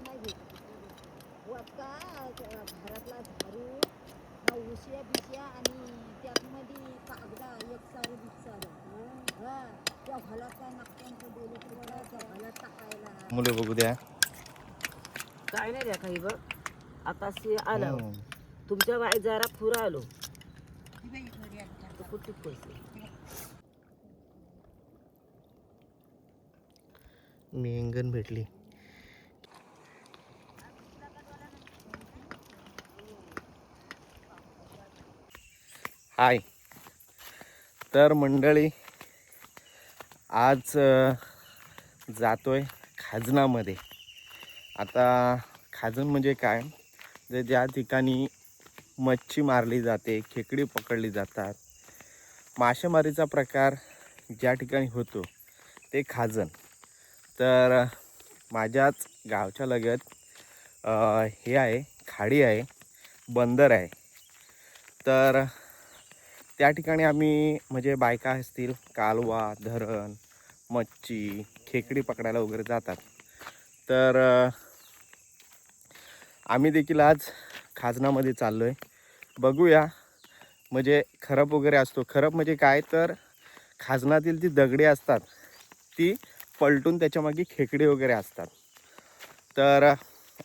नाही घेत वक्का घरातला झाडू हा उशिया बिशिया आणि त्यातमध्ये कागदा एकसारी बिकसारी हा त्या हॉलात काय नागत्यांचं दिलं तिकडं त्या हॉलात टाकायला मुले बघू द्या. काय नाही द्या काही बघ आता सी आलं हम्म. तुमच्या बाई जरा फुरा आलो ती बाई घरी आली आता. कुठे पैसे मेंगन भेटली. हाय. तर मंडळी आज जातोय खाजनामध्ये. आता खाजन म्हणजे काय, जे ज्या ठिकाणी मच्छी मारली जाते, खेकडी पकडली जातात, मासेमारीचा प्रकार ज्या ठिकाणी होतो ते खाजन. तर माझ्याच गावच्या लगत हे आहे, खाडी आहे, बंदर आहे. तर त्या ठिकाणी आम्ही म्हणजे बायका असतील कालवा, धरण, मच्छी, खेकडी पकडायला वगैरे जातात. तर आम्ही देखील आज खाजनामध्ये चाललो आहे. बघूया म्हणजे खरप वगैरे असतो. खरप म्हणजे काय, तर खाजनातील जी दगडे असतात ती पलटून त्याच्यामागे खेकडे वगैरे असतात. तर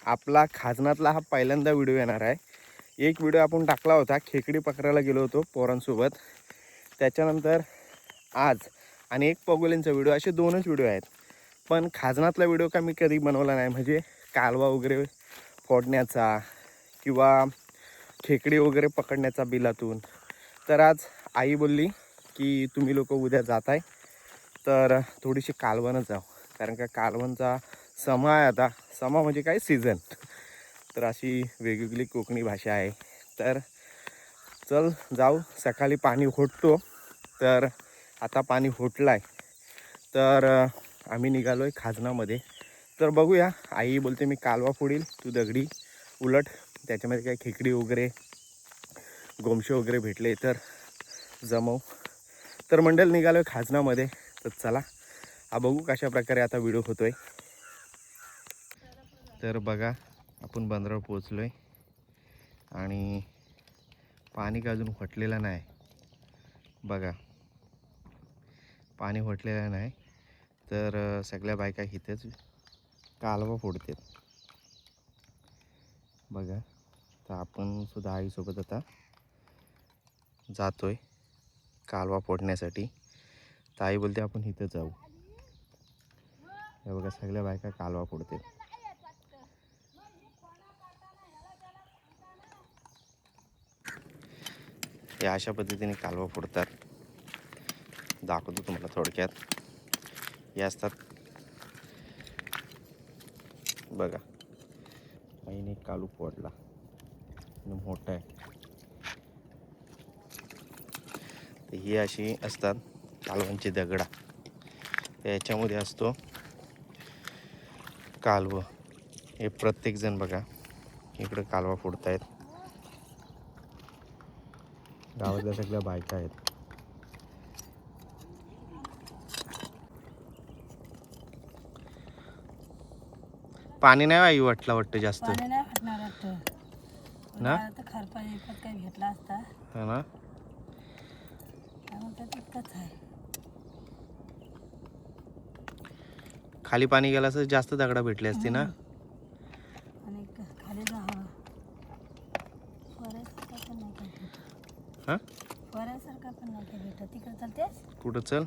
आपला खाजनातला हा पहिल्यांदा व्हिडिओ येणार आहे. एक व्हिडिओ आपण टाकला होता, खेकडी पकडायला गेलो होतो पोरांसोबत. त्याच्यानंतर आज आणि एक पगोलींचा व्हिडिओ, असे दोनच व्हिडिओ आहेत. पण खाजनातला व्हिडिओ का मी कधी बनवला नाही, म्हणजे कालवा वगैरे फोडण्याचा किंवा खेकडी वगैरे पकडण्याचा बिलातून. तर आज आई बोलली की तुम्ही लोक उद्या जात आहे तर थोडीशी कालवणच जाऊ, कारण का कालवणचा समा आहे आता. समा म्हणजे काय, सीझन. तर अशी वेगवेगळी कोकणी भाषा आहे. तर चल जाऊ. सकाळी पाणी होटतो, तर आता पाणी होटलं आहे. तर आम्ही निघालो आहे खाजनामध्ये. तर बघूया. आई बोलते मी कालवा फोडील, तू दगडी उलट, त्याच्यामध्ये काय खेकडी वगैरे गोमशे वगैरे भेटले तर जमव. तर मंडळ निघालो आहे खाजनामध्ये. तर चला बघू कशा प्रकारे आता व्हिडिओ होतो आहे. तर बघा आपण बंदरावर पोचलो आहे आणि पाणी का अजून फटलेलं नाही. बघा पाणी फटलेलं नाही. तर सगळ्या बायका इथेच कालवा फोडतात. बघा. तर आपण सुद्धा आईसोबत आता जातोय कालवा फोडण्यासाठी. तर आई बोलते आपण इथं जाऊ. हे बघा सगळ्या बायका कालवा फोडतात. हे अशा पद्धतीने कालवा फोडतात. दाखवतो तुम्हाला थोडक्यात. हे असतात बघा. आईने कालू फोडला आणि मोठा आहे. तर ही अशी असतात कालवांची दगडा. याच्यामध्ये असतो कालवं. हे प्रत्येकजण बघा इकडं कालवा फोडतायत. गावातल्या सगळ्या बायका आहेत. पाणी नाही आई वाटतं जास्त पाणी नाही वाटणार वाटतं ना. आता खरपा एकच काही घेतला असता. हा ना. त्यामुळे तितकंच आहे. खाली पाणी गेलं असं जास्त दगडा भेटली असती ना. आणि खाली जावं फऱ्यासारखा पण नाही काही भेटत. हा फऱ्यासारखा पण नाही काही भेटत. तिकडे चालतेस कुठं चल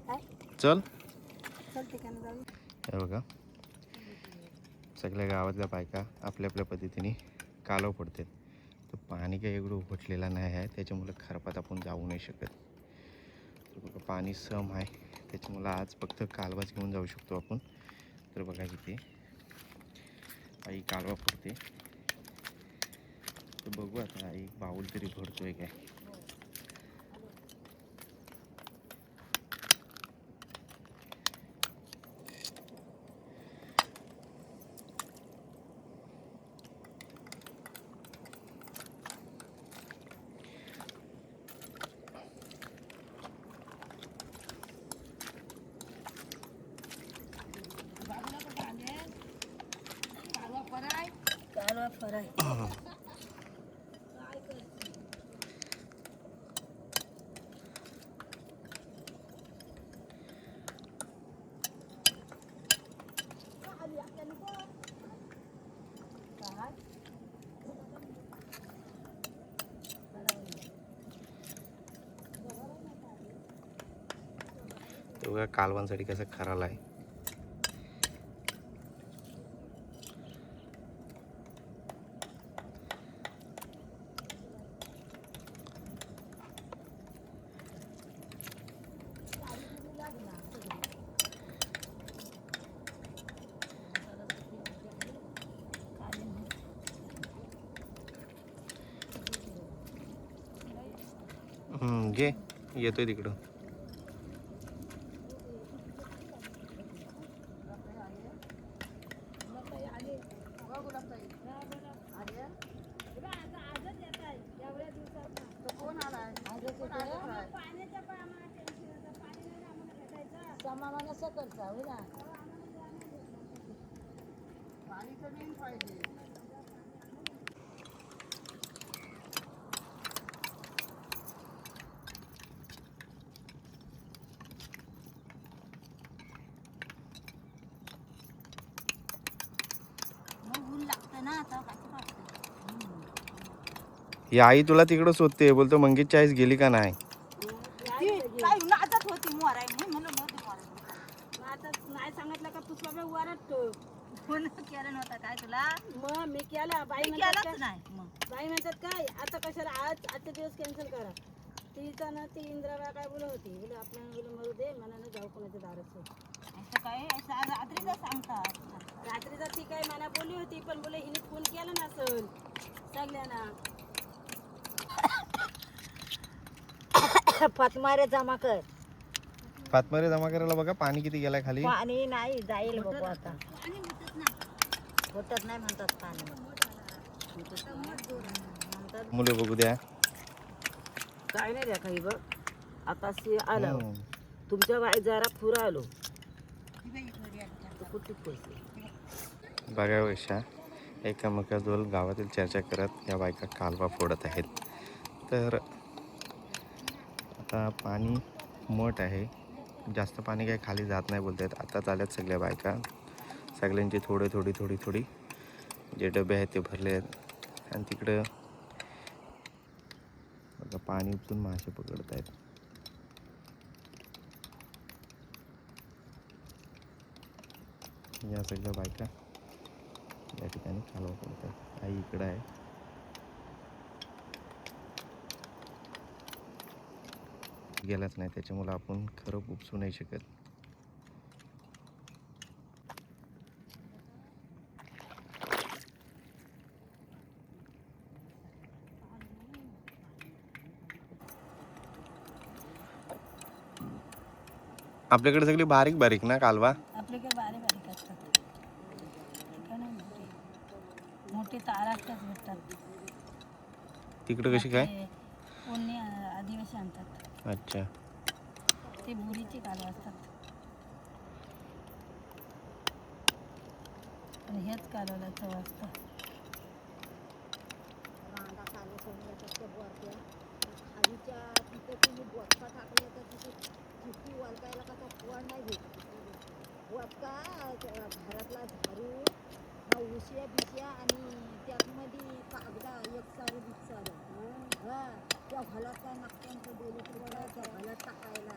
काय चल. चल ठिकाणी जाऊ. हे बघा सगळ्या गावातल्या बायका आपल्या आपल्या पद्धतीने कालव फोडतात. तर पाणी काही एवढं उघडलेलं नाही आहे, त्याच्यामुळे खरपात आपण जाऊ नाही शकत. तर बघा पाणी सम आहे, त्याच्यामुळं आज फक्त कालवाच घेऊन जाऊ शकतो आपण. तर बघा इथे आई कालवा फोडते. तर बघू आता आई बाऊल तरी भरतोय काय. बरं आहे. ते बघा कालवांसाठी कसं खराला आहे. घे येतोय तिकडं. ही आई तुला तिकडं शोधते, बोलतो मंगेश चाळीस गेली का नाही. नाचत होती मोराय म्हणून आता नाही सांगितलं का पुष्पा वरट फोन केला नव्हता काय तुला. मग मी केला बाई म्हणतात नाही. बाई म्हणतात काय आता कशाला आजचा दिवस कॅन्सल करा. तिचा ना ती इंद्राबाई काय बोलत होती, बोले आपल्याला बोले मरू दे मनानं जाऊ कोणाच्या दारात. असं काय रात्रीचा सांगतात. रात्रीचा ती काय मला बोलली होती, पण बोले हिने फोन केला नसल सगळ्यांना. फातमारे जमा कर. फातमारे जमा करायला बघा पाणी किती गेलाय खाली. पाणी नाही जाईल बघू आता. होतच नाही म्हणतात पाणी. मुले बघू द्या. काय नाही रेखा ही बघ आता आलं तुमच्या बाई जरा पुरा आलो कुठे पैसे बघा वर्षा एकामेकाजवळ गावातील चर्चा करत या बायका कालवा फोडत आहेत. तर आता पाणी मोठ आहे, जास्त पाणी काही खाली जात नाही बोलत आहेत. आता चालत सगळ्या बायका, सगळ्यांची थोडी जे डबे आहेत ते भरले आहेत आणि तिकडं बघा पाणी उचलून मासे पकडत आहेत. या सगळ्या बायका या ठिकाणी कालवा फोडतात. आई इकडं आहे. गेलाच नाही त्याच्यामुळे आपण खरं उपसू नाही शकत. आपल्याकडे सगळी बारीक बारीक ना कालवा. आपल्याकडे बारीक बारीक असतात. मोठे तारा असतात भेटतात. तिकडे कशी काय कोणी आदिवासी आणतात. अच्छा ते बुरीची कालवा असतात. आणि हेच कालवाला चव असतं. खालीच्या तिथे तुम्ही बोटका टाकले तर तिथे चिठ्ठी वलकायला का तो पोळ नाही भेटत. बोटका घरातला झाडू उशिया बिशिया आणि त्यातमध्ये कागदा एकसारं बिकसारं त्या घालात काय नागत्यांचं गेले की बघा त्या घालात टाकायला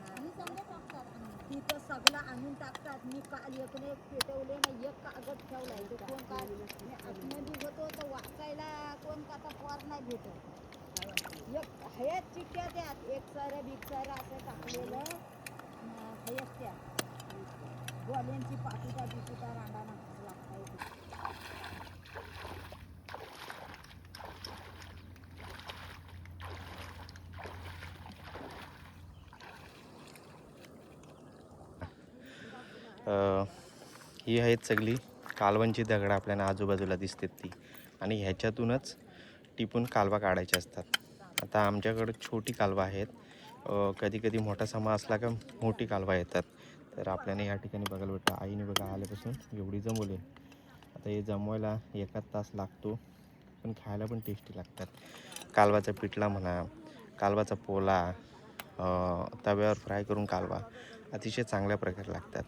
तिथं सगळं आणून टाकतात. मी काल एकने पेटवले ना एक कागद ठेवलाय तो कोण काय आतमध्ये होतो तर वाचायला कोण काता पोर नाही भेटत. एक हयात चिठ्ठ्या त्यात एकसारं बिकसारं असं टाकलेलं हयच त्या गोल्यांची पाकिटा बिकिटा रांडाना लागता. ही आहेत सगळी कालवांची दगडं आपल्याला आजूबाजूला दिसतात ती, आणि ह्याच्यातूनच टिपून कालवा काढायचे असतात. आता आमच्याकडं छोटी कालवा आहेत. कधी कधी मोठा समा असला का मोठी कालवा येतात. तर आपल्याला या ठिकाणी बघायला भेटतं. आईने बघा आल्यापासून एवढी जमवली. आता हे जमवायला 1 तास लागतो. पण खायला पण टेस्टी लागतात. कालवाचा पिठला म्हणा, कालवाचा पोला, तव्यावर फ्राय करून कालवा अतिशय चांगल्या प्रकारे लागतात.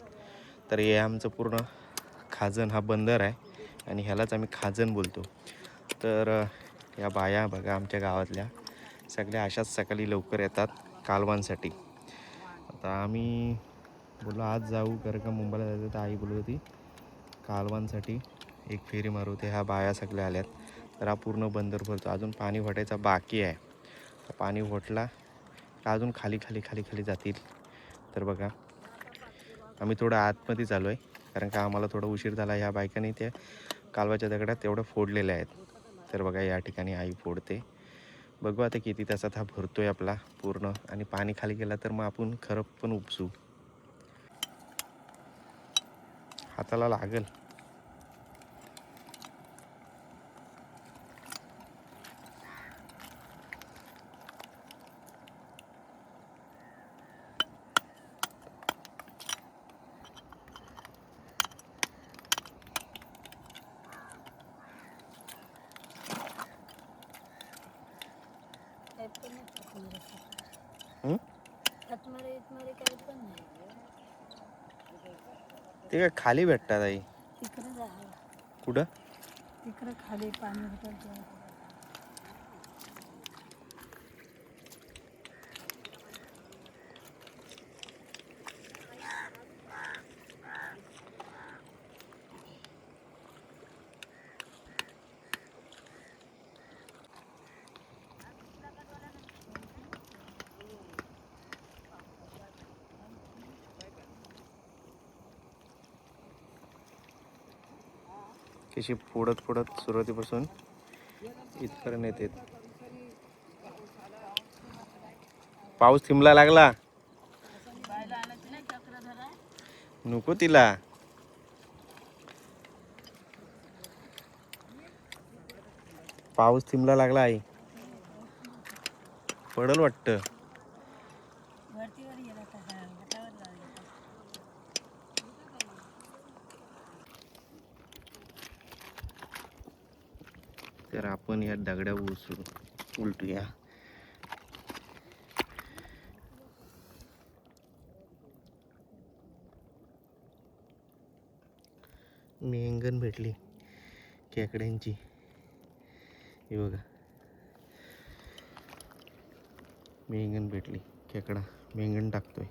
तर हे आमचं पूर्ण खाजण हा बंदर आहे आणि ह्यालाच आम्ही खाजण बोलतो. तर या बाया बघा आमच्या गावातल्या सगळ्या अशाच सकाळी लवकर येतात कालवांसाठी. आता आम्ही बोललो आज जाऊ कारण का मुंबईला जायचं, तर आई बोलत होती कालवांसाठी एक फेरी मारू. ते ह्या बाया सगळ्या आल्यात. तर हा पूर्ण बंदर भरतो. अजून पाणी फटायचा बाकी आहे. तर पाणी फुटला तर अजून खाली खाली खाली खाली जातील. तर बघा आम्ही थोडं आतमध्ये चालू आहे कारण का आम्हाला थोडा उशीर झाला. ह्या बायकांनी त्या कालवाच्या दगडात तेवढ्या फोडलेल्या आहेत. तर बघा या ठिकाणी आई फोडते. बघू आता किती तासात हा भरतोय आपला पूर्ण, आणि पाणी खाली गेला तर मग आपण खरं पण उपसू. हाताला लागल. हं? काही पण नाही. ते काय खाली भेटतात आई? तिकडे जा, कुठं? तिकडे खाली पाणी होतं. कशी फोडत फोडत सुरुवातीपासून इथपर्यंत येते. पाऊस थिंबला लागला. नको तिला. पाऊस थिंबला लागला आई. पडल वाटतं. तर आपण या दगड्या उलटूया. मेंगण भेटली खेकड्यांची. हे बघा मेंगण भेटली. खेकडा मेंगण टाकतोय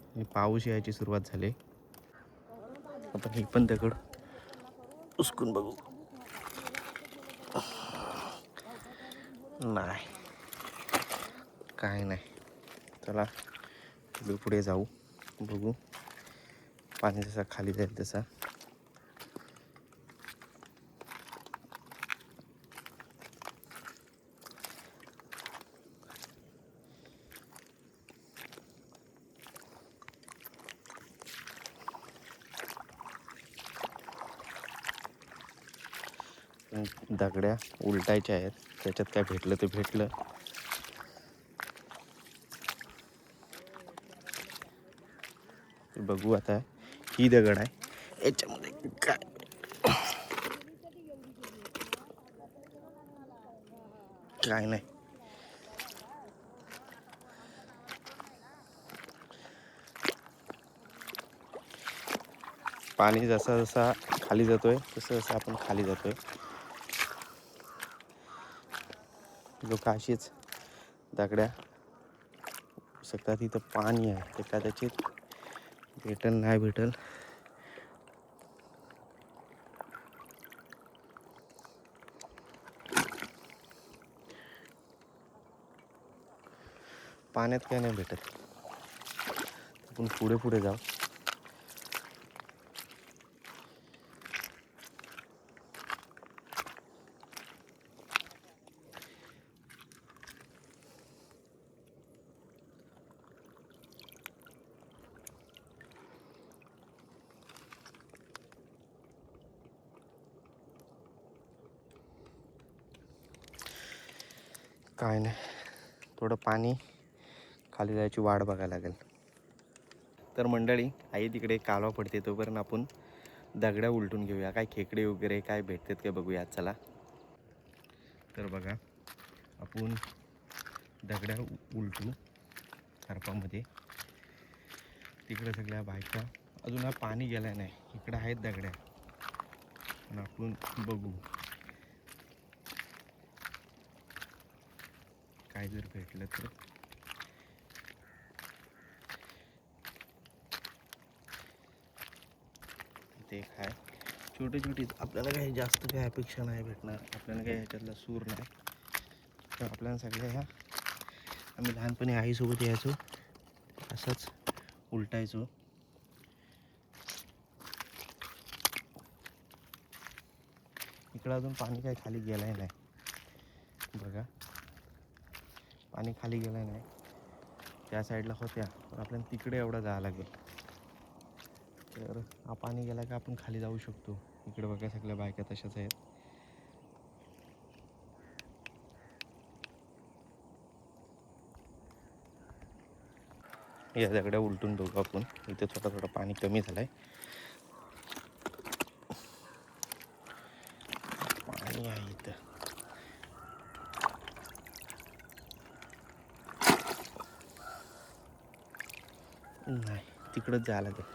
आणि पाऊस यायची सुरुवात झाली. आपण हे पण दगड उचकून बघू. नाही काय नाही. चला पुढे जाऊ, बघू पाणी जसा खाली जाईल तसा. दगड्या उलटायच्या आहेत, त्याच्यात काय भेटलं ते भेटलं. बघू आता. ही दगड आहे, याच्यामध्ये काय काय नाही. पाणी जसा जसा खाली जातोय तसं जसं आपण खाली जातोय. लोक अशीच दगड्या सगळ्यात इथं पाणी आहे, ते कदाचित भेटल नाही भेटल. पाण्यात काय नाही भेटत. आपण पुढे पुढे जाऊ. काय नाही, थोडं पाणी खाली जायची वाट बघायला लागेल. तर मंडळी आई तिकडे कालवा पडते, तोपर्यंत आपण दगड्या उलटून घेऊया, काय खेकडे वगैरे काय भेटतात काय बघूया चला. तर बघा आपण दगड्या उलटू खरपामध्ये. तिकडे सगळ्या बायका, अजून हा पाणी गेला नाही, इकडे आहेत दगड्या आणि आपण बघू काय जर भेटलं तर. ते काय छोटी छोटी, आपल्याला काही जास्त काही अपेक्षा नाही भेटणार, आपल्याला काही ह्याच्यातला सूर नाही. तर आपल्याला सगळ्या ह्या, आम्ही लहानपणी आईसोबत यायचो, असंच उलटायचो. इकडं अजून पाणी काही खाली गेलंय नाही बघा, पाणी खाली गेलं नाही. त्या साईडला होत्या पण आपल्याला तिकडे एवढं जावं लागेल. तर हा पाणी गेला का आपण खाली जाऊ शकतो. इकडे बघा सगळ्या बायका तशाच आहेत. या दगड्या उलटून बघू आपण. इथे थोडं थोडं पाणी कमी झालंय, पाणी आहे इथं. नाही तिकडंच जायला लागेल.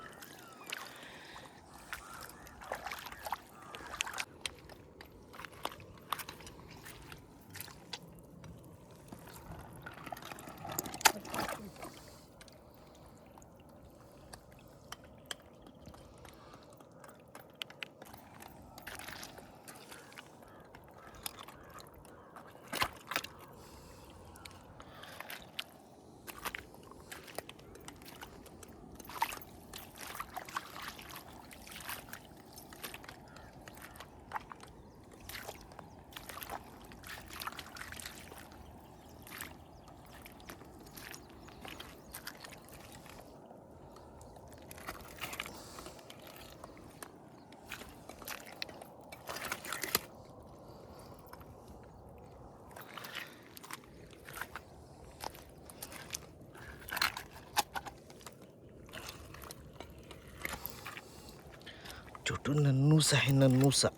छोटू नन्नूस आहे, नन्नूसा.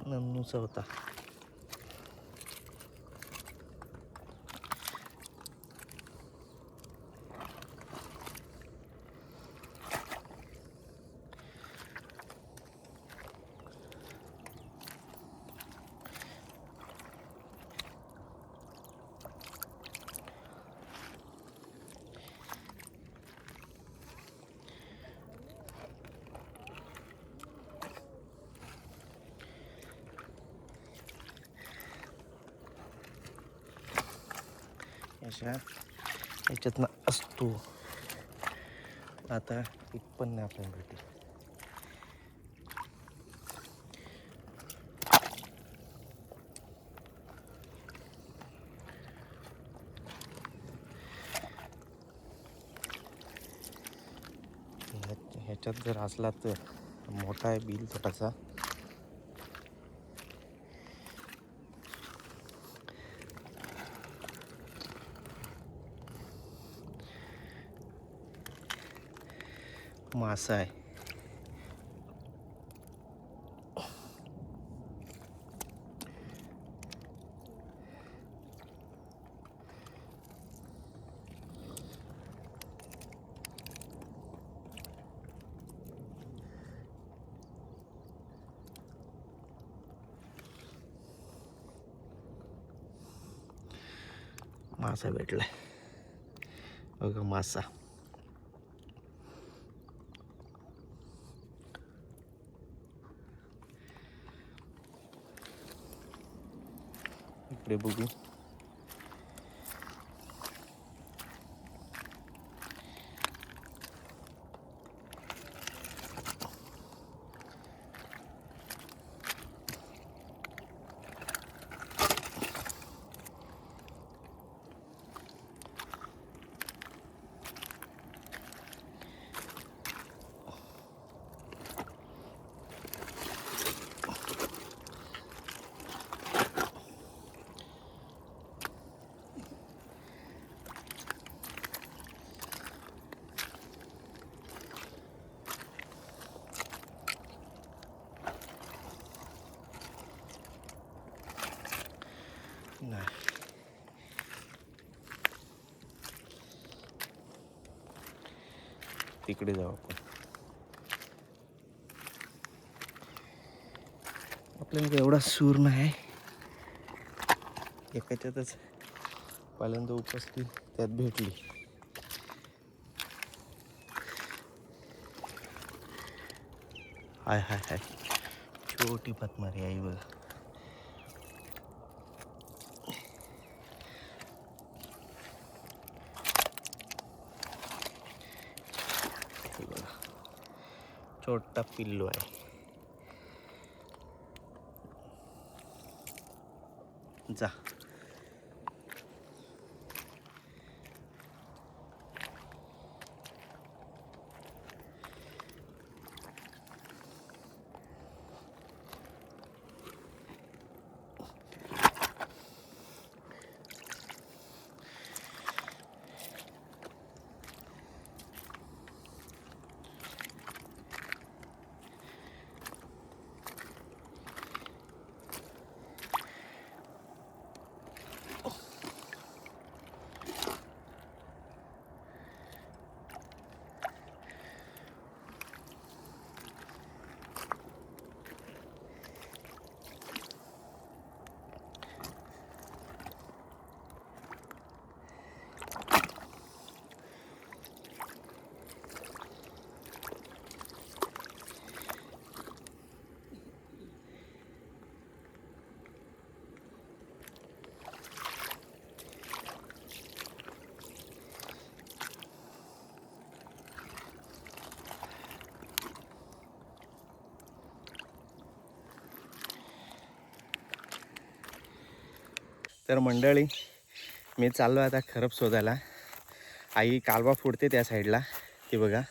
नन्नूसा होता. अशा याच्यातनं असतो. आता एक पण नाही आपल्याला भेटेल. ह्याच्यात जर असला तर मोठा आहे बिल छोटासा. मासा आहे. मासा भेटलाय बघा, मासा. इकडे बघू. तिकडे जाऊ आपण. आपल्याला एवढा सूर नाही, एकाच्यातच पहिल्यांदा उपसली त्यात भेटली. हाय हाय हाय, छोटी पतमारी आई बघ. छोटा पिल्लू आहे. जा. तर मंडळी, मी चाललो आता खरप शोधायला. आई कालवा फोडते त्या साईडला, ते बघा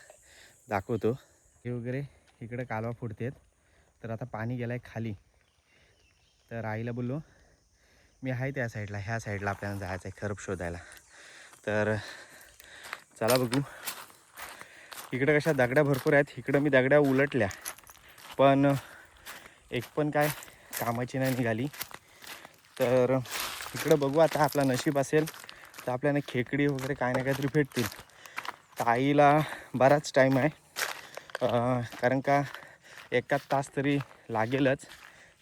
दाखवतो. हे वगैरे इकडे कालवा फोडतेत. तर आता पाणी गेलं आहे खाली. तर आईला बोललो मी आहे त्या साईडला, ह्या साईडला आपल्याला जायचं आहे खरप शोधायला. तर चला बघू. इकडे कशा दगड्या भरपूर आहेत. इकडं मी दगड्या उलटल्या, पण एक पण काय कामाची नाही निघाली. तर इकडं बघू आता, आपला नशीब असेल तर आपल्याला खेकडी वगैरे काय ना काहीतरी भेटतील. तर आईला बराच टाईम आहे, कारण का एकाच तास तरी लागेलच,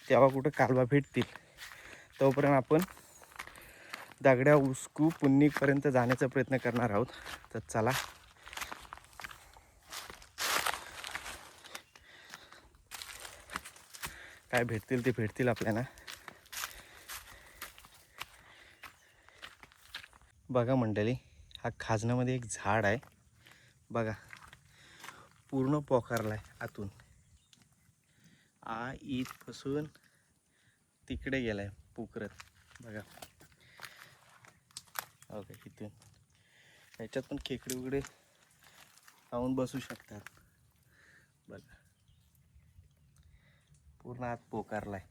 तेव्हा कुठं कालवा भेटतील. तोपर्यंत आपण दगड्या उसकू पुन्नीपर्यंत जाण्याचा प्रयत्न करणार आहोत. तर चला. काय भेटतील ते भेटतील आपल्याला. बघा मंडळी, हा खाजनामध्ये एक झाड आहे बघा, पूर्ण पोकारला आहे आतून. इथपासून तिकडे गेला आहे पोखरत बघा. ओके, इथून याच्यात पण खेकडे वगैरे जाऊन बसू शकतात बघा. पूर्ण आत पोकारला आहे.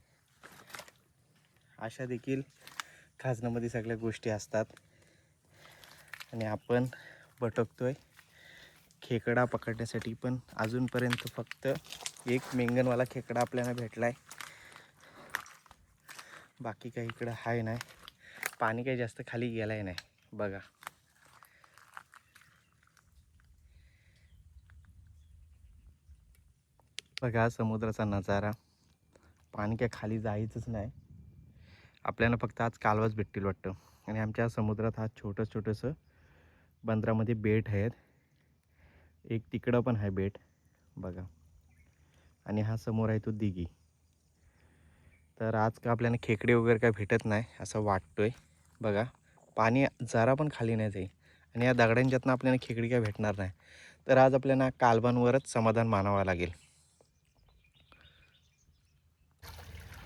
अशा देखील खाजनामध्ये सगळ्या गोष्टी असतात. आणि आपण भटकतोय खेकडा पकडण्यासाठी, पण अजूनपर्यंत फक्त एक मेंगनवाला खेकडा आपल्याला भेटला आहे. बाकी काही इकडं आहे नाही. पाणी काही जास्त खाली गेलं आहे नाही बघा. बघा समुद्राचा नजारा. पाणी काय खाली जायचंच नाही. आपल्याला फक्त आज कालवाच भेटतील वाटतं. आणि आमच्या समुद्रात हा छोटंसं बंदरामध्ये बेट आहेत. एक तिकडं पण आहे बेट बघा. आणि हा समोर आहे तो दिघी. तर आज का आपल्याला खेकडे वगैरे काय भेटत नाही असं वाटतोय बघा. पाणी जरा पण खाली नाही जाईल. आणि या दगडांच्यातनं आपल्याला खेकडी काय भेटणार नाही. तर आज आपल्याला कालवांवरच समाधान मानावं लागेल.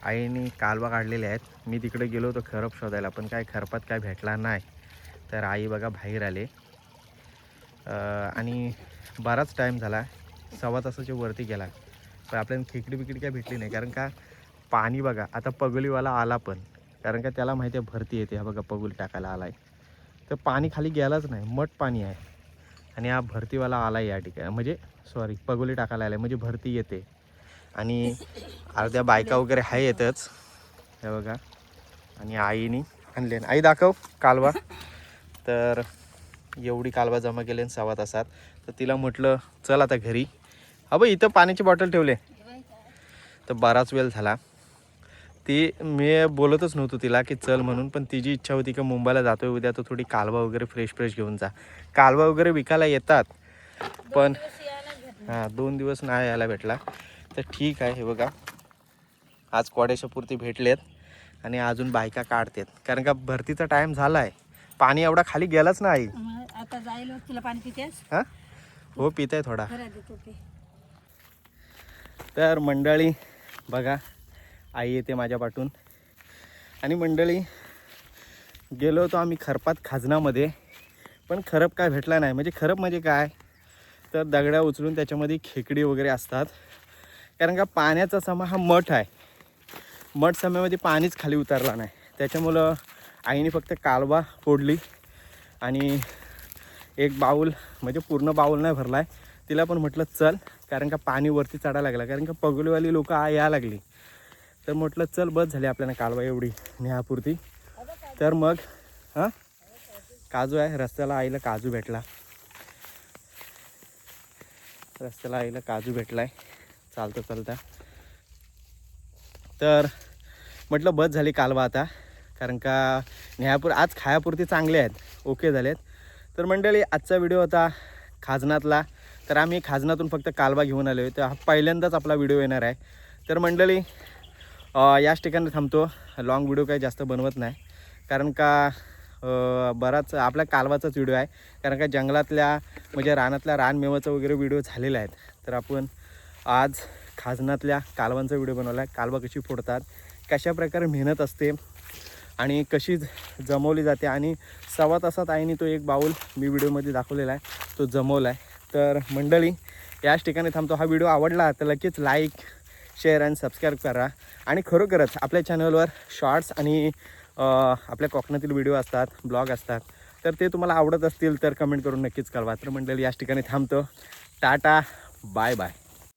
आईने कालवा काढलेले आहेत. मी तिकडे गेलो होतो खरप शोधायला, पण काय खरपात काय भेटला नाही. तर आई बघा बाहेर आले. आणि बराच टाईम झाला, 1.25 तासाच्या वरती गेला, पण आपल्याला खेकडी बिकडी काय भेटली नाही. कारण का पाणी बघा आता पगोलीवाला आला पण, कारण का त्याला माहिती आहे भरती येते. हा बघा पगोली टाकायला आला आहे. तर पाणी खाली गेलाच नाही, मठ पाणी आहे. आणि हा भरतीवाला आला आहे या ठिकाणी, म्हणजे सॉरी पगोली टाकायला आला आहे, म्हणजे भरती येते. आणि अर्ध्या बायका वगैरे आहे येतच हे बघा. आणि आईने आणले. आई दाखव कालवा. तर एवढी कालवा जमा केली 6 तासात. तर तिला म्हटलं चल आता घरी. बघ इथं पाण्याची बॉटल ठेवले. तर बराच वेळ झाला. ती मी बोलतच नव्हतो तिला की चल म्हणून, पण तिची इच्छा होती की मुंबईला जातोय उद्या, तर थोडी कालवा वगैरे फ्रेश घेऊन जा. कालवा वगैरे विकायला येतात पण 2 दिवस नाही यायला भेटला. तर ठीक आहे. हे बघा आज कोड्याच्यापुरती भेटलेत आणि अजून बायका काढतात, कारण का भरतीचा टाईम झाला आहे. पाणी एवढा खाली गेलाच नाही. आता जाईल तुला पाणी पितेस. हां हो पित आहे थोडा. खरं देतो ते. तर मंडळी बघा आई येते माझ्या पाठून. आणि मंडळी गेलो होतो आम्ही खरपात खाजनामध्ये, पण खरप काय भेटला नाही. म्हणजे खरप म्हणजे काय तर दगड्या उचलून त्याच्यामध्ये खेकडी वगैरे असतात, कारण का पाण्याचा समा हा मठ आहे. मठ समयामध्ये पाणीच खाली उतरला नाही, त्याच्यामुळं आईने फक्त कालवा फोडली आणि एक बाऊल, म्हणजे पूर्ण बाऊल नाही भरला आहे. तिला पण म्हटलं चल, कारण का पाणी वरती चढायला लागला, कारण का पगोलीवाली लोक यायला लागली. तर म्हटलं चल बस झाली आपल्याला कालवा एवढी न्यापुरती. तर मग हां काजू आहे रस्त्याला. आईला काजू भेटला, रस्त्याला आईला काजू भेटला आहे चालता. तर म्हटलं बस झाली कालवा आता, कारण का आज खायापुरती चांगले आहेत, ओके झालेत. तर मंडळी आजचा व्हिडिओ होता खाजनातला. तर आम्ही खाजनातून फक्त कालवा घेऊन आलो आहे. तर हा पहिल्यांदाच आपला व्हिडिओ येणार आहे. तर मंडळी याच ठिकाणी थांबतो. लॉंग व्हिडिओ काही जास्त बनवत नाही, कारण का बराच आपल्या कालवाचाच व्हिडिओ आहे. कारण का जंगलातल्या म्हणजे रानातल्या रानमेवाचा वगैरे व्हिडिओ झालेला आहेत. तर आपण आज खाजनातल्या कालवांचा व्हिडिओ बनवला आहे. कालवा कशी फोडतात, कशा प्रकारे मेहनत असते आणि कशी जमवली जाते. आणि 6 तासात आईने तो एक बाऊल मी व्हिडिओमध्ये दाखवलेला आहे, तो जमवला आहे. तर मंडळी याच ठिकाणी थांबतो. हा व्हिडिओ आवडला तर लगेच लाईक शेअर आणि सबस्क्राईब करा. आणि खरोखरच आपल्या चॅनलवर शॉर्ट्स आणि आपल्या कोकणातील व्हिडिओ असतात, ब्लॉग असतात. तर ते तुम्हाला आवडत असतील तर कमेंट करून नक्कीच कळवा. तर मंडळी याच ठिकाणी थांबतो. Tata bye bye.